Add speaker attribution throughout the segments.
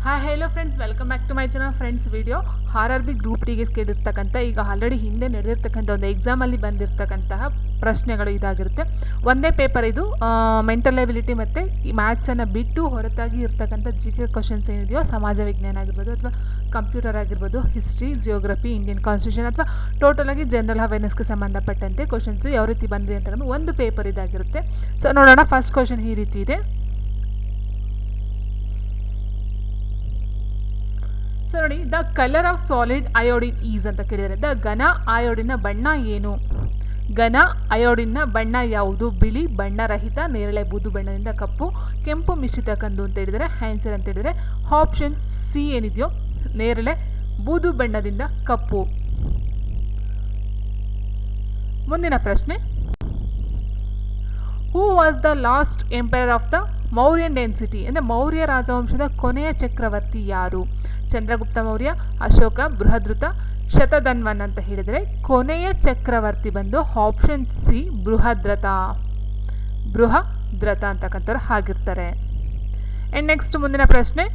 Speaker 1: Hi hello friends, welcome back to my channel. Friends, video RRB group ಡಿಗೆ ಕೇಳಿರ್ತಕ್ಕಂಥ ಈಗ already ಹಿಂದೆ ನಡೆದಿರ್ತಕ್ಕಂಥ ಒಂದು ಎಕ್ಸಾಮಲ್ಲಿ ಬಂದಿರತಕ್ಕಂತಹ ಪ್ರಶ್ನೆಗಳು ಇದಾಗಿರುತ್ತೆ. ಒಂದೇ ಪೇಪರ್ ಇದು. ಮೆಂಟಲ್ ಎಬಿಲಿಟಿ ಮತ್ತು ಈ ಮ್ಯಾಥ್ಸನ್ನು ಬಿಟ್ಟು ಹೊರತಾಗಿ ಇರ್ತಕ್ಕಂಥ GK ಕ್ವಶನ್ಸ್ ಏನಿದೆಯೋ, ಸಮಾಜ ವಿಜ್ಞಾನ ಆಗಿರ್ಬೋದು ಅಥವಾ ಕಂಪ್ಯೂಟರ್ ಆಗಿರ್ಬೋದು, ಹಿಸ್ಟ್ರಿ, ಜಿಯೋಗ್ರಫಿ, ಇಂಡಿಯನ್ ಕಾನ್ಸ್ಟಿಟ್ಯೂಷನ್ ಅಥವಾ ಟೋಟಲಾಗಿ ಜನರಲ್ ಅವೇರ್ನೆಸ್ಗೆ ಸಂಬಂಧಪಟ್ಟಂತೆ ಕ್ವಶನ್ಸ್ ಯಾವ ರೀತಿ ಬಂದಿದೆ ಅಂತಕ್ಕಂಥ ಒಂದು ಪೇಪರ್ ಇದಾಗಿರುತ್ತೆ. ಸೊ ನೋಡೋಣ. ಫಸ್ಟ್ ಕ್ವಶನ್ ಈ ರೀತಿ ಇದೆ. ಸೊ ನೋಡಿ, the colour of solid iodine is ಅಂತ ಕೇಳಿದರೆ, ದ ಘನ ಅಯೋಡಿನ್ನ ಬಣ್ಣ ಏನು? ಘನ ಅಯೋಡಿನ್ನ ಬಣ್ಣ ಯಾವುದು? ಬಿಳಿ, ಬಣ್ಣರಹಿತ, ನೇರಳೆ ಬೂದು ಬಣ್ಣದಿಂದ ಕಪ್ಪು, ಕೆಂಪು ಮಿಶ್ರಿತ ಕಂದು ಅಂತ ಹೇಳಿದರೆ ಆನ್ಸರ್ ಅಂತ ಹೇಳಿದರೆ ಆಪ್ಷನ್ ಸಿ ಏನಿದೆಯೋ, ನೇರಳೆ ಬೂದು ಬಣ್ಣದಿಂದ ಕಪ್ಪು. ಮುಂದಿನ ಪ್ರಶ್ನೆ, ಹೂ was the last empire of the Mauryan density? ಅಂದರೆ ಮೌರ್ಯ ರಾಜವಂಶದ ಕೊನೆಯ ಚಕ್ರವರ್ತಿ ಯಾರು? ಚಂದ್ರಗುಪ್ತ ಮೌರ್ಯ, ಅಶೋಕ, ಬೃಹದ್ರಥ, ಶತಧನ್ವನ್ ಅಂತ ಹೇಳಿದರೆ ಕೊನೆಯ ಚಕ್ರವರ್ತಿ ಬಂದು ಆಪ್ಷನ್ ಸಿ ಬೃಹದ್ರಥ ಅಂತಕ್ಕಂಥವ್ರು ಆಗಿರ್ತಾರೆ. ಆ್ಯಂಡ್ ನೆಕ್ಸ್ಟ್ ಮುಂದಿನ ಪ್ರಶ್ನೆ,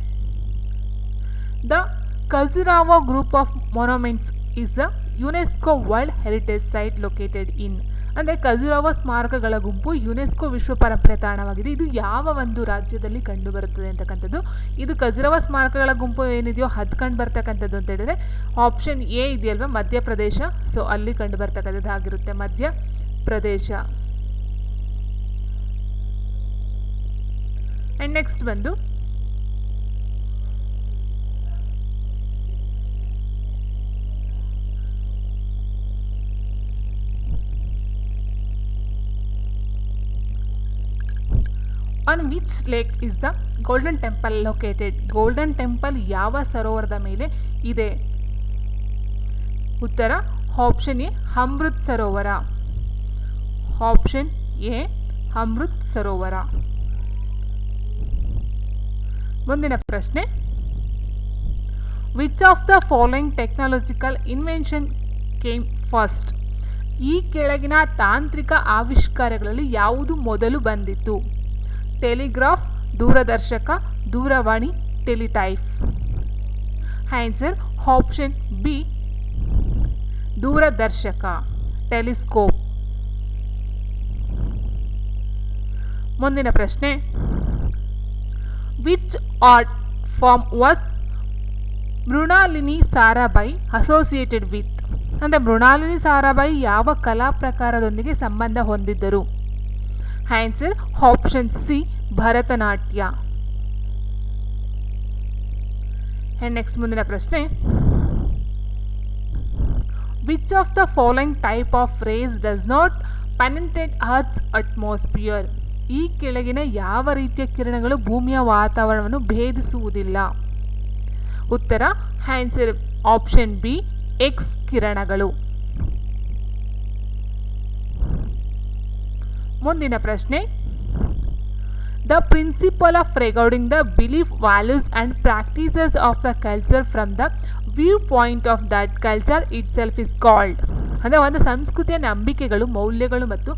Speaker 1: the Khajuraho group of monuments is a UNESCO world heritage site located in? ಅಂದರೆ ಖಜುರಾಹೋ ಸ್ಮಾರಕಗಳ ಗುಂಪು ಯುನೆಸ್ಕೋ ವಿಶ್ವ ಪರಂಪರೆ ತಾಣವಾಗಿದೆ. ಇದು ಯಾವ ಒಂದು ರಾಜ್ಯದಲ್ಲಿ ಕಂಡುಬರುತ್ತದೆ ಅಂತಕ್ಕಂಥದ್ದು. ಇದು ಖಜುರಾಹೋ ಸ್ಮಾರಕಗಳ ಗುಂಪು ಏನಿದೆಯೋ ಅದು ಕಂಡು ಬರ್ತಕ್ಕಂಥದ್ದು ಅಂತ ಹೇಳಿದರೆ ಆಪ್ಷನ್ ಎ ಇದೆಯಲ್ವ, ಮಧ್ಯಪ್ರದೇಶ. ಸೊ ಅಲ್ಲಿ ಕಂಡು ಬರ್ತಕ್ಕಂಥದ್ದು ಆಗಿರುತ್ತೆ, ಮಧ್ಯಪ್ರದೇಶ. ಆ್ಯಂಡ್ ನೆಕ್ಸ್ಟ್ ಬಂದು on which lake is the golden temple located? Golden temple ಯಾವ ಸರೋವರದ ಮೇಲೆ ಇದೆ? ಉತ್ತರ option A Amrit Sarovar. Option A Amrit Sarovar. ಮುಂದಿನ ಪ್ರಶ್ನೆ, which of the following technological invention came first? ಈ ಕೆಳಗಿನ ತಾಂತ್ರಿಕ ಆವಿಷ್ಕಾರಗಳಲ್ಲಿ ಯಾವುದು ಮೊದಲು ಬಂದಿತು? ಟೆಲಿಗ್ರಾಫ್, ದೂರದರ್ಶಕ, ದೂರವಾಣಿ, ಟೆಲಿಟೈಪ್. ಆನ್ಸರ್ ಆಪ್ಷನ್ ಬಿ ದೂರದರ್ಶಕ, ಟೆಲಿಸ್ಕೋಪ್. ಮುಂದಿನ ಪ್ರಶ್ನೆ, which art form was Mrinalini Sarabhai associated with? ಅಂದರೆ ಮೃಣಾಲಿನಿ ಸಾರಾಭಾಯಿ ಯಾವ ಕಲಾ ಪ್ರಕಾರದೊಂದಿಗೆ ಸಂಬಂಧ ಹೊಂದಿದ್ದರು? Answer option C Bharatanatyam. And next ಮುಂದಿನ ಪ್ರಶ್ನೆ, which of the following type of rays does not penetrate earth's atmosphere? ಈ ಕೆಳಗಿನ ಯಾವ ರೀತಿಯ ಕಿರಣಗಳು ಭೂಮಿಯ ವಾತಾವರಣವನ್ನು ಭೇದಿಸುವುದಿಲ್ಲ? ಉತ್ತರ ಆನ್ಸರ್ ಆಪ್ಷನ್ ಬಿ ಎಕ್ಸ್ ಕಿರಣಗಳು. ಮುಂದಿನ ಪ್ರಶ್ನೆ, the principle of regarding the belief, values and practices of the culture from the view point of that culture itself is called? ಅಂದರೆ ಒಂದು ಸಂಸ್ಕೃತಿಯ ನಂಬಿಕೆಗಳು, ಮೌಲ್ಯಗಳು ಮತ್ತು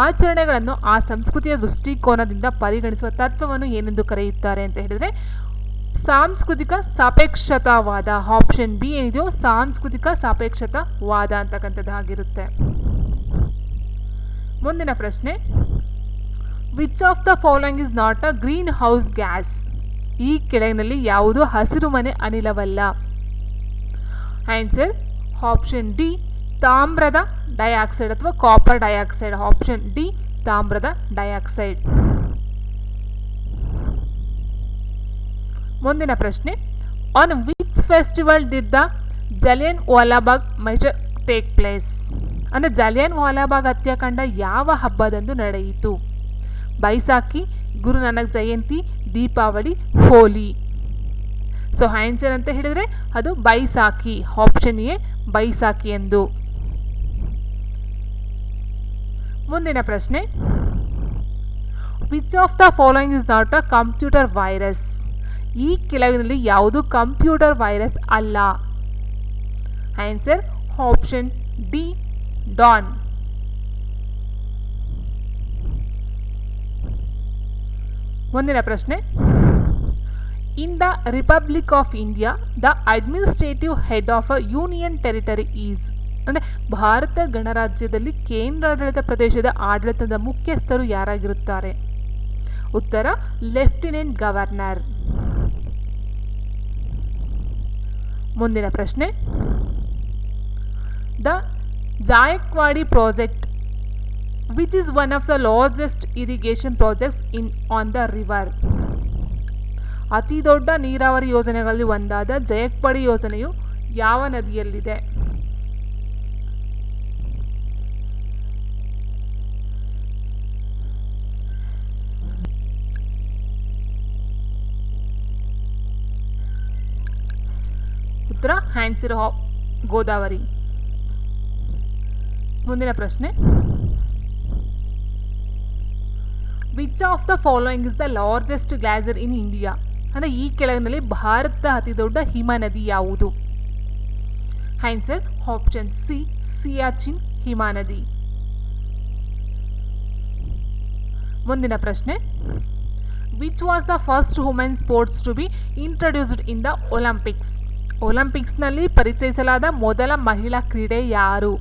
Speaker 1: ಆಚರಣೆಗಳನ್ನು ಆ ಸಂಸ್ಕೃತಿಯ ದೃಷ್ಟಿಕೋನದಿಂದ ಪರಿಗಣಿಸುವ ತತ್ವವನ್ನು ಏನೆಂದು ಕರೆಯುತ್ತಾರೆ ಅಂತ ಹೇಳಿದರೆ ಸಾಂಸ್ಕೃತಿಕ ಸಾಪೇಕ್ಷತಾವಾದ. ಆಪ್ಷನ್ ಬಿ ಏನಿದೆಯೋ ಸಾಂಸ್ಕೃತಿಕ ಸಾಪೇಕ್ಷತಾವಾದ ಅಂತಕ್ಕಂಥದ್ದಾಗಿರುತ್ತೆ. ಮುಂದಿನ ಪ್ರಶ್ನೆ, which of the following is not a greenhouse gas? ಈ ಕೆಳಗಿನಲ್ಲಿ ಯಾವುದು ಹಸಿರು ಮನೆ ಅನಿಲವಲ್ಲ? ಆನ್ಸರ್ ಆಪ್ಷನ್ ಡಿ ತಾಮ್ರದ ಡೈಆಕ್ಸೈಡ್ ಅಥವಾ ಕಾಪರ್ ಡೈಆಕ್ಸೈಡ್. ಆಪ್ಷನ್ ಡಿ ತಾಮ್ರದ ಡೈಆಕ್ಸೈಡ್. ಮುಂದಿನ ಪ್ರಶ್ನೆ, on which festival did the Jallian Walabagh murder take place? ಅಂದರೆ ಜಲಿಯನ್ ವಾಲಾಬಾಗ್ ಹತ್ಯಾಕಾಂಡ ಯಾವ ಹಬ್ಬದಂದು ನಡೆಯಿತು? ಬೈಸಾಖಿ, ಗುರುನಾನಕ್ ಜಯಂತಿ, ದೀಪಾವಳಿ, ಹೋಲಿ. ಸೊ ಆನ್ಸರ್ ಅಂತ ಹೇಳಿದರೆ ಅದು ಬೈಸಾಖಿ. ಆಪ್ಷನ್ ಎ ಬೈಸಾಖಿ ಎಂದು. ಮುಂದಿನ ಪ್ರಶ್ನೆ, which of the following is not a computer virus? ಈ ಕೆಳಗಿನಲ್ಲಿ ಯಾವುದು ಕಂಪ್ಯೂಟರ್ ವೈರಸ್ ಅಲ್ಲ? Answer option D Don. ಮುಂದಿನ ಪ್ರಶ್ನೆ, in the republic of India the administrative head of a union territory is. ಅಂದರೆ ಭಾರತ ಗಣರಾಜ್ಯದಲ್ಲಿ ಕೇಂದ್ರಾಡಳಿತ ಪ್ರದೇಶದ ಆಡಳಿತದ ಮುಖ್ಯಸ್ಥರು ಯಾರಾಗಿರುತ್ತಾರೆ? ಉತ್ತರ ಲೆಫ್ಟಿನೆಂಟ್ ಗವರ್ನರ್. ಮುಂದಿನ ಪ್ರಶ್ನೆ, the Jayakwadi project which is one of the largest irrigation projects in on the river. ಅತಿ ದೊಡ್ಡ ನೀರಾವರಿ ಯೋಜನೆಗಳಲ್ಲಿ ಒಂದಾದ ಜಾಯಕ್ವಾಡಿ ಯೋಜನೆಯು ಯಾವ ನದಿಯಲ್ಲಿದೆ? ಉತ್ತರ ಹ್ಯಾನ್ಸಿರ್ ಗೋದಾವರಿ. ಮುಂದಿನ ಪ್ರಶ್ನೆ, which of the following is the largest glacier in India. ಅಂದರೆ ಈ ಕೆಳಗಿನಲ್ಲಿ ಭಾರತದ ಅತಿ ದೊಡ್ಡ ಹಿಮನದಿ ಯಾವುದು? ಆನ್ಸರ್ ಆಪ್ಷನ್ ಸಿ, ಸಿಯಾಚಿನ್ ಹಿಮನದಿ. ಮುಂದಿನ ಪ್ರಶ್ನೆ, which was the first women sports to be introduced in the Olympics. ಒಲಿಂಪಿಕ್ಸ್ನಲ್ಲಿ ಪರಿಚಯಿಸಲಾದ ಮೊದಲ ಮಹಿಳಾ ಕ್ರೀಡೆ ಯಾರು?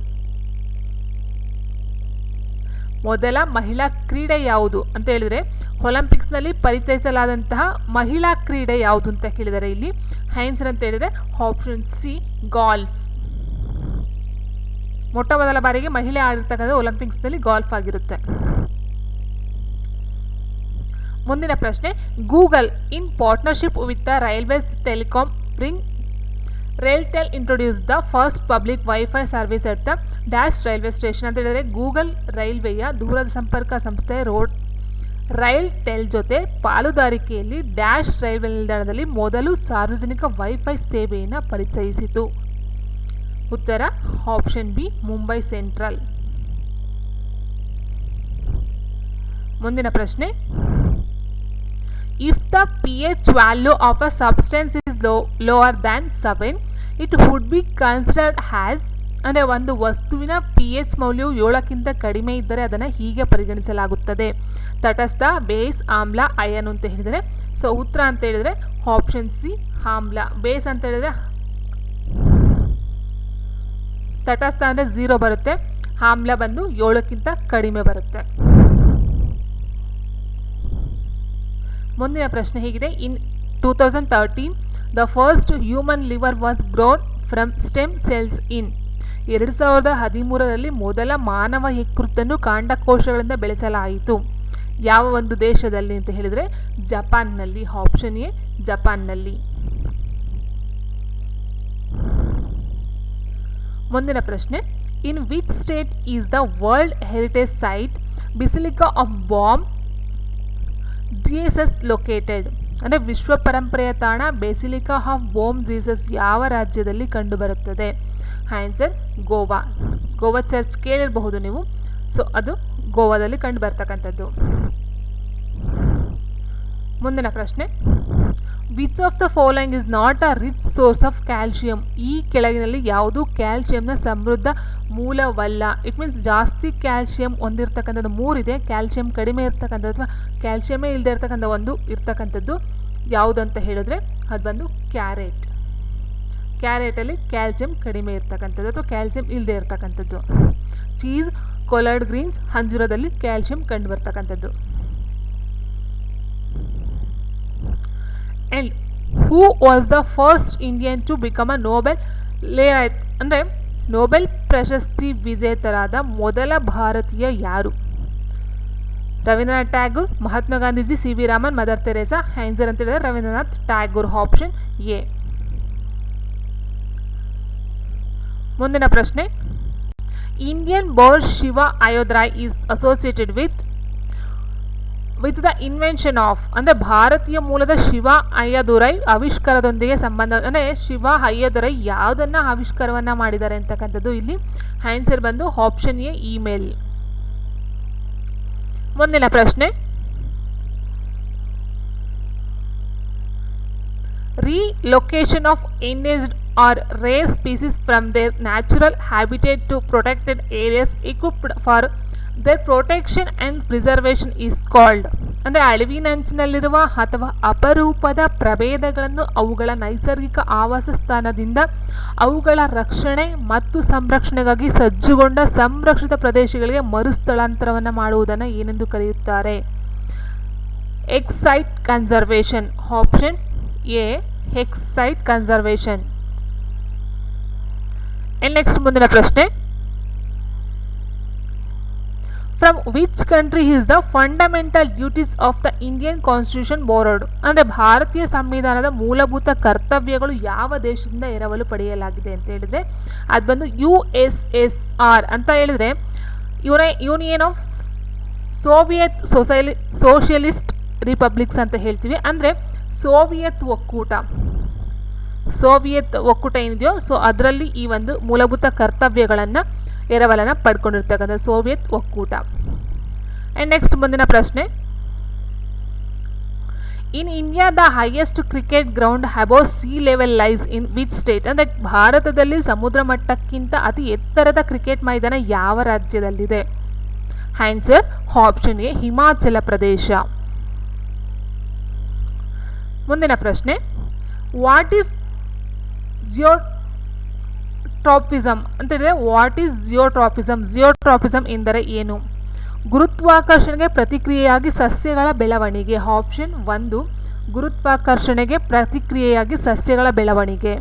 Speaker 1: ಮೊದಲ ಮಹಿಳಾ ಕ್ರೀಡೆ ಯಾವುದು ಅಂತ ಹೇಳಿದರೆ, ಒಲಿಂಪಿಕ್ಸ್ನಲ್ಲಿ ಪರಿಚಯಿಸಲಾದಂತಹ ಮಹಿಳಾ ಕ್ರೀಡೆ ಯಾವುದು ಅಂತ ಕೇಳಿದರೆ ಇಲ್ಲಿ ಆನ್ಸರ್ ಅಂತ ಹೇಳಿದರೆ ಆಪ್ಷನ್ ಸಿ, ಗಾಲ್ಫ್. ಮೊಟ್ಟ ಮೊದಲ ಬಾರಿಗೆ ಮಹಿಳೆ ಆಡಿರ್ತಕ್ಕಂಥ ಒಲಿಂಪಿಕ್ಸ್ನಲ್ಲಿ ಗಾಲ್ಫ್ ಆಗಿರುತ್ತೆ. ಮುಂದಿನ ಪ್ರಶ್ನೆ, Google in partnership with the railways telecom ring RailTel introduce the first public wifi service at the dash railway station ಅಂತ ಹೇಳಿದರೆ, ಗೂಗಲ್ ರೈಲ್ವೆಯ ದೂರದ ಸಂಪರ್ಕ ಸಂಸ್ಥೆ ರೈಲ್ಟೆಲ್ ಜೊತೆ ಪಾಲುದಾರಿಕೆಯಲ್ಲಿ ಡ್ಯಾಶ್ ರೈಲ್ವೆ ನಿಲ್ದಾಣದಲ್ಲಿ ಮೊದಲು ಸಾರ್ವಜನಿಕ ವೈಫೈ ಸೇವೆಯನ್ನು ಪರಿಚಯಿಸಿತು. ಉತ್ತರ ಆಪ್ಷನ್ ಬಿ, ಮುಂಬೈ ಸೆಂಟ್ರಲ್. ಮುಂದಿನ ಪ್ರಶ್ನೆ, if the pH value of a substance is lower than 7 it would be considered has. ಅಂದರೆ ಒಂದು ವಸ್ತುವಿನ pH ಮೌಲ್ಯವು 7ಕ್ಕಿಂತ ಕಡಿಮೆ ಇದ್ದರೆ ಅದನ್ನು ಹೀಗೆ ಪರಿಗಣಿಸಲಾಗುತ್ತದೆ: ತಟಸ್ಥ, ಬೇಸ್, ಆಮ್ಲ, ಅಯನ್ ಅಂತ ಹೇಳಿದರೆ. ಸೊ ಉತ್ತರ ಅಂತ ಹೇಳಿದರೆ ಆಪ್ಷನ್ ಸಿ, ಆಮ್ಲ. ಬೇಸ್ ಅಂತ ಹೇಳಿದರೆ ತಟಸ್ಥ ಅಂದರೆ 0 ಬರುತ್ತೆ, ಆಮ್ಲ ಬಂದು 7ಕ್ಕಿಂತ ಕಡಿಮೆ ಬರುತ್ತೆ. ಮುಂದಿನ ಪ್ರಶ್ನೆ ಹೀಗಿದೆ, in 2013 the first human liver was grown from stem cells in. 2013ರಲ್ಲಿ ಮೊದಲ ಮಾನವ ಯಕೃತ್ತನ್ನು ಕಾಂಡಕೋಶಗಳಿಂದ ಬೆಳೆಸಲಾಯಿತು. ಯಾವ ಒಂದು ದೇಶದಲ್ಲಿ ಅಂತ ಹೇಳಿದರೆ ಜಪಾನ್ನಲ್ಲಿ. ಆಪ್ಷನ್ ಎ, ಜಪಾನ್ನಲ್ಲಿ. ಮುಂದಿನ ಪ್ರಶ್ನೆ, in which state is the world heritage site basilica of Bom Jesus located. ಅಂದರೆ ವಿಶ್ವ ಪರಂಪರೆಯ ತಾಣ ಬೆಸಿಲಿಕಾ ಆಫ್ ಬಾಮ್ ಜೀಸಸ್ ಯಾವ ರಾಜ್ಯದಲ್ಲಿ ಕಂಡುಬರುತ್ತದೆ? ಆನ್ಸರ್ ಗೋವಾ. ಗೋವಾ ಚರ್ಚ್ ಕೇಳಿರಬಹುದು ನೀವು. ಸೊ ಅದು ಗೋವಾದಲ್ಲಿ ಕಂಡು ಬರ್ತಕ್ಕಂಥದ್ದು. ಮುಂದಿನ ಪ್ರಶ್ನೆ, which of the following is not a rich source of calcium. ಈ ಕೆಳಗಿನಲ್ಲಿ ಯಾವುದು ಕ್ಯಾಲ್ಶಿಯಂನ ಸಮೃದ್ಧ ಮೂಲವಲ್ಲ. ಇಟ್ ಮೀನ್ಸ್ ಜಾಸ್ತಿ ಕ್ಯಾಲ್ಶಿಯಂ ಹೊಂದಿರತಕ್ಕಂಥದ್ದು 3 ಇದೆ. ಕ್ಯಾಲ್ಶಿಯಂ ಕಡಿಮೆ ಇರ್ತಕ್ಕಂಥದ್ದು ಅಥವಾ ಕ್ಯಾಲ್ಶಿಯಮೇ ಇಲ್ಲದೆ ಇರ್ತಕ್ಕಂಥ ಒಂದು ಇರ್ತಕ್ಕಂಥದ್ದು ಯಾವುದಂತ ಹೇಳಿದ್ರೆ ಅದು ಬಂದು ಕ್ಯಾರೆಟ್. ಕ್ಯಾರೆಟಲ್ಲಿ ಕ್ಯಾಲ್ಸಿಯಂ ಕಡಿಮೆ ಇರ್ತಕ್ಕಂಥದ್ದು ಅಥವಾ ಕ್ಯಾಲ್ಸಿಯಂ ಇಲ್ಲದೆ ಇರ್ತಕ್ಕಂಥದ್ದು. ಚೀಸ್, ಕೊಲರ್ಡ್ ಗ್ರೀನ್ಸ್, ಅಂಜೂರದಲ್ಲಿ ಕ್ಯಾಲ್ಸಿಯಂ ಕಂಡು ಬರ್ತಕ್ಕಂಥದ್ದು. And who was the first Indian to become a Nobel laureate. ಅಂದರೆ ನೊಬೆಲ್ ಪ್ರಶಸ್ತಿ ವಿಜೇತರಾದ ಮೊದಲ ಭಾರತೀಯ ಯಾರು? Rabindranath Tagore, Mahatma Gandhiji, C V Raman, mother Teresa. Answer ಅಂತ ಹೇಳಿದ್ರೆ ರವೀಂದ್ರನಾಥ್ ಟ್ಯಾಗೂರ್. Option A. ಮುಂದಿನ ಪ್ರಶ್ನೆ, Indian born Shiva Ayyadurai is associated with the invention of. ಅಂದರೆ ಭಾರತೀಯ ಮೂಲದ ಶಿವ ಅಯ್ಯದುರೈ ಆವಿಷ್ಕಾರದೊಂದಿಗೆ ಸಂಬಂಧ. ಅಂದರೆ ಶಿವ ಅಯ್ಯದುರೈ ಯಾವುದನ್ನು ಆವಿಷ್ಕಾರವನ್ನು ಮಾಡಿದ್ದಾರೆ ಅಂತಕ್ಕಂಥದ್ದು ಇಲ್ಲಿ ಆನ್ಸರ್ ಬಂದು ಆಪ್ಷನ್ ಎ, ಇಮೇಲ್. ಮುಂದಿನ ಪ್ರಶ್ನೆ, relocation of endangered or rare species from their natural habitat to protected areas equipped for their protection and preservation is called. ಅಂದರೆ ಅಳಿವಿನಂಚಿನಲ್ಲಿರುವ ಅಥವಾ ಅಪರೂಪದ ಪ್ರಭೇದಗಳನ್ನು ಅವುಗಳ ನೈಸರ್ಗಿಕ ಆವಾಸ ಸ್ಥಾನದಿಂದ ಅವುಗಳ ರಕ್ಷಣೆ ಮತ್ತು ಸಂರಕ್ಷಣೆಗಾಗಿ ಸಜ್ಜುಗೊಂಡ ಸಂರಕ್ಷಿತ ಪ್ರದೇಶಗಳಿಗೆ ಮರುಸ್ಥಳಾಂತರವನ್ನು ಮಾಡುವುದನ್ನು ಏನೆಂದು ಕರೆಯುತ್ತಾರೆ? Excite conservation. Option A excite conservation. Next ಮುಂದಿನ ಪ್ರಶ್ನೆ, from which country is the fundamental duties of the Indian constitution borrowed? ಅಂದರೆ ಭಾರತೀಯ ಸಂವಿಧಾನದ ಮೂಲಭೂತ ಕರ್ತವ್ಯಗಳು ಯಾವ ದೇಶದಿಂದ ಎರವಲು ಪಡೆಯಲಾಗಿದೆ ಅಂತ ಹೇಳಿದ್ರೆ ಅದು ಬಂದು USSR ಅಂತ ಹೇಳಿದ್ರೆ union of Soviet socialist republics ಅಂತ ಹೇಳ್ತೀವಿ. ಅಂದರೆ ಸೋವಿಯತ್ ಒಕ್ಕೂಟ ಏನಿದೆಯೋ ಸೊ ಅದರಲ್ಲಿ ಈ ಒಂದು ಮೂಲಭೂತ ಕರ್ತವ್ಯಗಳನ್ನು ಎರವಲನ್ನು ಪಡ್ಕೊಂಡಿರ್ತಕ್ಕಂಥ ಸೋವಿಯತ್ ಒಕ್ಕೂಟ. ಆ್ಯಂಡ್ ನೆಕ್ಸ್ಟ್ ಮುಂದಿನ ಪ್ರಶ್ನೆ, in India the highest cricket ground above sea level lies in which state? ಅಂದರೆ ಭಾರತದಲ್ಲಿ ಸಮುದ್ರ ಮಟ್ಟಕ್ಕಿಂತ ಅತಿ ಎತ್ತರದ ಕ್ರಿಕೆಟ್ ಮೈದಾನ ಯಾವ ರಾಜ್ಯದಲ್ಲಿದೆ? Answer option A Himachal Pradesh. ಮುಂದಿನ ಪ್ರಶ್ನೆ, ವಾಟ್ ಈಸ್ ಜಿಯೋಟ್ರಾಪಿಸಮ್ ಅಂತ ಹೇಳಿದ್ರೆ ವಾಟ್ ಈಸ್ ಜಿಯೋಟ್ರಾಪಿಸಮ್? ಜಿಯೋಟ್ರಾಪಿಸಮ್ ಎಂದರೆ ಏನು? ಗುರುತ್ವಾಕರ್ಷಣೆಗೆ ಪ್ರತಿಕ್ರಿಯೆಯಾಗಿ ಸಸ್ಯಗಳ ಬೆಳವಣಿಗೆ. ಆಪ್ಷನ್ 1 ಗುರುತ್ವಾಕರ್ಷಣೆಗೆ ಪ್ರತಿಕ್ರಿಯೆಯಾಗಿ ಸಸ್ಯಗಳ ಬೆಳವಣಿಗೆ.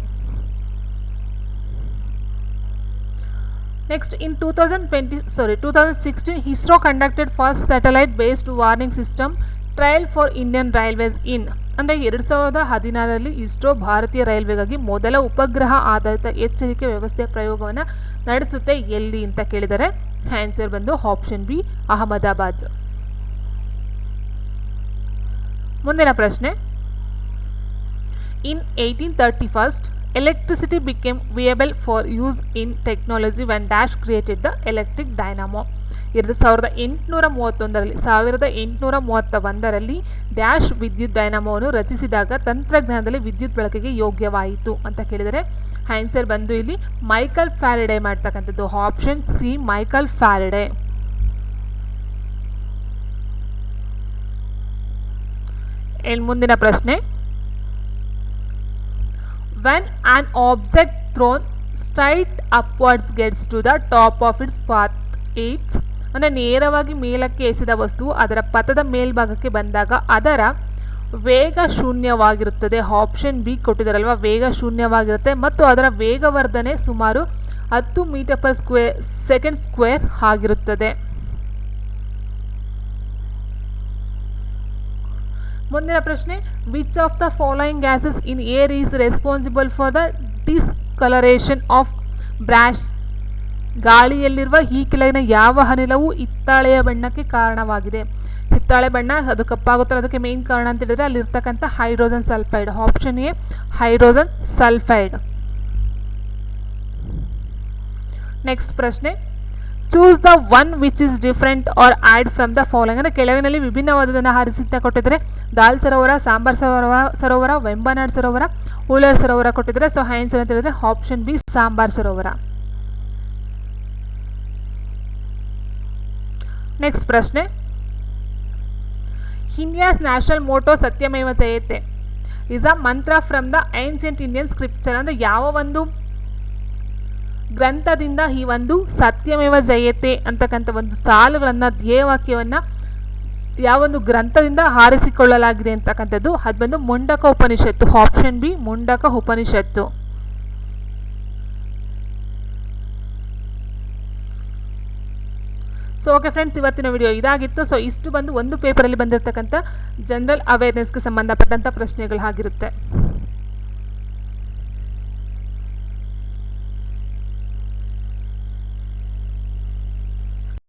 Speaker 1: Next, in 2016 ISRO conducted first satellite based warning system trial for Indian railways in. ಅಂದರೆ 2016ರಲ್ಲಿ ಇಸ್ರೋ ಭಾರತೀಯ ರೈಲ್ವೆಗಾಗಿ ಮೊದಲ ಉಪಗ್ರಹ ಆಧಾರಿತ ಎಚ್ಚರಿಕೆ ವ್ಯವಸ್ಥೆಯ ಪ್ರಯೋಗವನ್ನು ನಡೆಸುತ್ತೆ ಎಲ್ಲಿ ಅಂತ ಕೇಳಿದರೆ ಆನ್ಸರ್ ಬಂದು ಆಪ್ಷನ್ ಬಿ ಅಹಮದಾಬಾದ್. ಮುಂದಿನ ಪ್ರಶ್ನೆ, ಇನ್ 1831 electricity became viable for use in technology when Dash created the electric dynamo. 1831ರಲ್ಲಿ ಡ್ಯಾಶ್ ವಿದ್ಯುತ್ ಡೈನಾಮೋವನ್ನು ರಚಿಸಿದಾಗ ತಂತ್ರಜ್ಞಾನದಲ್ಲಿ ವಿದ್ಯುತ್ ಬಳಕೆಗೆ ಯೋಗ್ಯವಾಯಿತು ಅಂತ ಕೇಳಿದರೆ ಆನ್ಸರ್ ಬಂದು ಇಲ್ಲಿ ಮೈಕಲ್ ಫ್ಯಾರಡೆ ಮಾಡ್ತಕ್ಕಂಥದ್ದು. Option C Michael Faraday. ಮುಂದಿನ ಪ್ರಶ್ನೆ, when an object thrown straight upwards gets to the top of its path it's ಅಂದರೆ ನೇರವಾಗಿ ಮೇಲಕ್ಕೆ ಎಸೆದ ವಸ್ತುವು ಅದರ ಪಥದ ಮೇಲ್ಭಾಗಕ್ಕೆ ಬಂದಾಗ ಅದರ ವೇಗ ಶೂನ್ಯವಾಗಿರುತ್ತದೆ. ಆಪ್ಷನ್ ಬಿ ಕೊಟ್ಟಿದ್ದಾರಲ್ವ, ವೇಗ ಶೂನ್ಯವಾಗಿರುತ್ತೆ ಮತ್ತು ಅದರ ವೇಗವರ್ಧನೆ ಸುಮಾರು 10 ಮೀಟರ್ ಪರ್ ಸೆಕೆಂಡ್ ಸ್ಕ್ವೇರ್ ಆಗಿರುತ್ತದೆ. ಮುಂದಿನ ಪ್ರಶ್ನೆ, which of the following gases in air is responsible for the discolouration of brass? ಗಾಳಿಯಲ್ಲಿರುವ ಈ ಕೆಳಗಿನ ಯಾವ ಅನಿಲವು ಹಿತ್ತಾಳೆಯ ಬಣ್ಣಕ್ಕೆ ಕಾರಣವಾಗಿದೆ? ಹಿತ್ತಾಳೆ ಬಣ್ಣ ಅದು ಕಪ್ಪಾಗುತ್ತಲ್ಲ, ಅದಕ್ಕೆ ಮೇನ್ ಕಾರಣ ಅಂತ ಹೇಳಿದ್ರೆ ಅಲ್ಲಿರ್ತಕ್ಕಂಥ hydrogen sulphide. Option A hydrogen sulphide. Next ಪ್ರಶ್ನೆ, choose the one which is different or odd from the following. ಅಂದರೆ ಕೆಳಗಿನಲ್ಲಿ ವಿಭಿನ್ನವಾದದನ್ನು ಆರಿಸಿ ಅಂತ ಕೊಟ್ಟಿದ್ದಾರೆ. ದಾಲ್ ಸರೋವರ, ಸಾಂಬಾರ್ ಸರೋವರ, ವೆಂಬನಾಡ್ ಸರೋವರ, ಉಲರ್ ಸರೋವರ ಕೊಟ್ಟಿದ್ದಾರೆ. ಸೊ ಆನ್ಸರ್ ಅಂತ ಹೇಳಿದ್ರೆ ಆಪ್ಷನ್ ಬಿ ಸಾಂಬಾರ್ ಸರೋವರ. ನೆಕ್ಸ್ಟ್ ಪ್ರಶ್ನೆ, India's national motto Satyameva Jayate is a mantra from the ancient Indian scripture. ಅಂದರೆ ಯಾವ ಒಂದು ಗ್ರಂಥದಿಂದ ಈ ಒಂದು ಸತ್ಯಮೇವ ಜಯತೆ ಅಂತಕ್ಕಂಥ ಒಂದು ಸಾಲುಗಳನ್ನು ಧ್ಯೇಯವಾಕ್ಯವನ್ನು ಯಾವೊಂದು ಗ್ರಂಥದಿಂದ ಆರಿಸಿಕೊಳ್ಳಲಾಗಿದೆ ಅಂತಕ್ಕಂಥದ್ದು ಅದು ಬಂದು ಮುಂಡಕ ಉಪನಿಷತ್ತು. ಆಪ್ಷನ್ ಬಿ ಮುಂಡಕ ಉಪನಿಷತ್ತು. ಸೊ ಓಕೆ ಫ್ರೆಂಡ್ಸ್, ಇವತ್ತಿನ ವಿಡಿಯೋ ಇದಾಗಿತ್ತು. ಸೊ ಇಷ್ಟು ಬಂದು ಒಂದು ಪೇಪರಲ್ಲಿ ಬಂದಿರತಕ್ಕಂಥ ಜನರಲ್ ಅವೇರ್ನೆಸ್ಗೆ ಸಂಬಂಧಪಟ್ಟಂಥ ಪ್ರಶ್ನೆಗಳು ಆಗಿರುತ್ತೆ.